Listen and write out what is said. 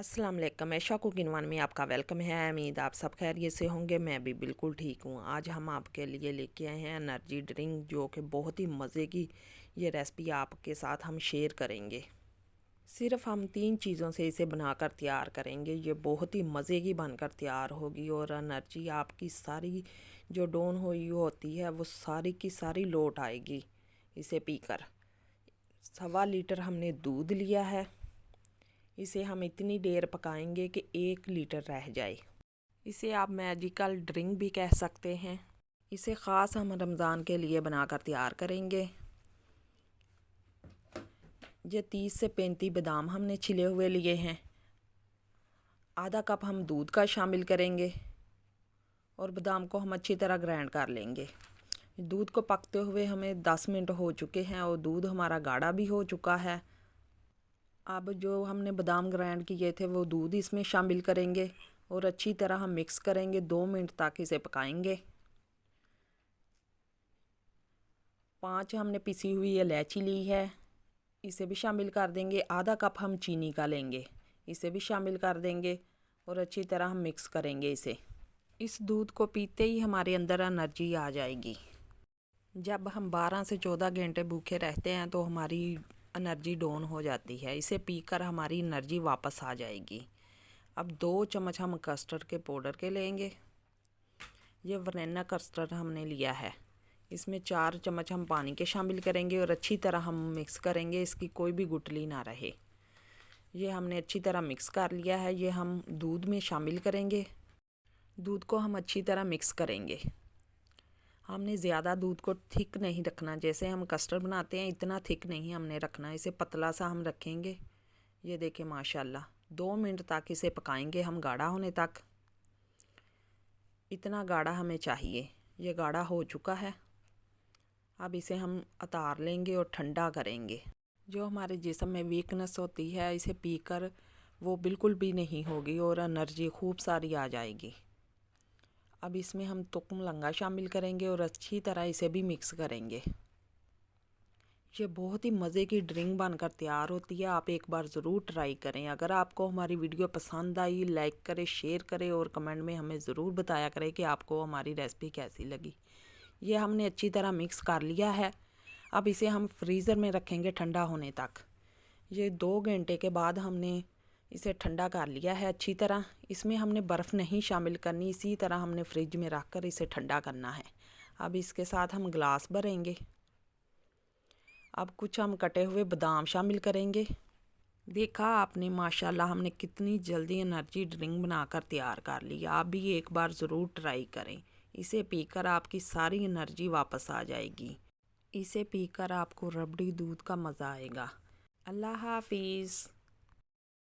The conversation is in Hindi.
अस्सलाम वालेकुम। ऐशा कुकिंग वन में आपका वेलकम है। उम्मीद आप सब खैरियत से होंगे। मैं भी बिल्कुल ठीक हूँ। आज हम आपके लिए लेके आए हैं एनर्जी ड्रिंक, जो कि बहुत ही मज़े की ये रेसिपी आपके साथ हम शेयर करेंगे। सिर्फ हम 3 चीज़ों से इसे बनाकर तैयार करेंगे। ये बहुत ही मज़े की बनकर तैयार होगी और एनर्जी आपकी सारी जो डाउन हुई होती है वो सारी की सारी लौट आएगी इसे पीकर। 1.25 लीटर हमने दूध लिया है। इसे हम इतनी देर पकाएंगे कि 1 लीटर रह जाए। इसे आप मैजिकल ड्रिंक भी कह सकते हैं। इसे ख़ास हम रमज़ान के लिए बनाकर तैयार करेंगे। ये 30 से 35 बादाम हमने छिले हुए लिए हैं। आधा कप हम दूध का शामिल करेंगे और बादाम को हम अच्छी तरह ग्राइंड कर लेंगे। दूध को पकते हुए हमें 10 मिनट हो चुके हैं और दूध हमारा गाढ़ा भी हो चुका है। अब जो हमने बादाम ग्राइंड किए थे वो दूध इसमें शामिल करेंगे और अच्छी तरह हम मिक्स करेंगे। 2 मिनट तक इसे पकाएंगे। 5 हमने पिसी हुई इलायची ली है, इसे भी शामिल कर देंगे। आधा कप हम चीनी का लेंगे, इसे भी शामिल कर देंगे और अच्छी तरह हम मिक्स करेंगे इसे। इस दूध को पीते ही हमारे अंदर एनर्जी आ जाएगी। जब हम 12 से 14 घंटे भूखे रहते हैं तो हमारी एनर्जी डाउन हो जाती है। इसे पीकर हमारी एनर्जी वापस आ जाएगी। अब 2 चम्मच हम कस्टर्ड के पाउडर के लेंगे। ये वनीला कस्टर्ड हमने लिया है। इसमें 4 चम्मच हम पानी के शामिल करेंगे और अच्छी तरह हम मिक्स करेंगे, इसकी कोई भी गुठली ना रहे। ये हमने अच्छी तरह मिक्स कर लिया है। ये हम दूध में शामिल करेंगे। दूध को हम अच्छी तरह मिक्स करेंगे। हमने ज़्यादा दूध को थिक नहीं रखना, जैसे हम कस्टर्ड बनाते हैं इतना थिक नहीं हमने रखना, इसे पतला सा हम रखेंगे। ये देखें माशाल्लाह 2 मिनट तक इसे पकाएंगे हम गाढ़ा होने तक। इतना गाढ़ा हमें चाहिए। ये गाढ़ा हो चुका है। अब इसे हम उतार लेंगे और ठंडा करेंगे। जो हमारे जिस्म में वीकनेस होती है इसे पीकर वो बिल्कुल भी नहीं होगी और एनर्जी खूब सारी आ जाएगी। अब इसमें हम तुक्म लंगा शामिल करेंगे और अच्छी तरह इसे भी मिक्स करेंगे। ये बहुत ही मज़े की ड्रिंक बनकर तैयार होती है। आप एक बार ज़रूर ट्राई करें। अगर आपको हमारी वीडियो पसंद आई, लाइक करें, शेयर करें और कमेंट में हमें ज़रूर बताया करें कि आपको हमारी रेसिपी कैसी लगी। ये हमने अच्छी तरह मिक्स कर लिया है। अब इसे हम फ्रीज़र में रखेंगे ठंडा होने तक। ये 2 घंटे के बाद हमने इसे ठंडा कर लिया है अच्छी तरह। इसमें हमने बर्फ़ नहीं शामिल करनी, इसी तरह हमने फ्रिज में रख कर इसे ठंडा करना है। अब इसके साथ हम गिलास भरेंगे। अब कुछ हम कटे हुए बादाम शामिल करेंगे। देखा आपने माशाल्लाह हमने कितनी जल्दी एनर्जी ड्रिंक बनाकर तैयार कर ली। आप भी एक बार ज़रूर ट्राई करें। इसे पीकर आपकी सारी एनर्जी वापस आ जाएगी। इसे पीकर आपको रबड़ी दूध का मज़ा आएगा। अल्लाह हाफिज़।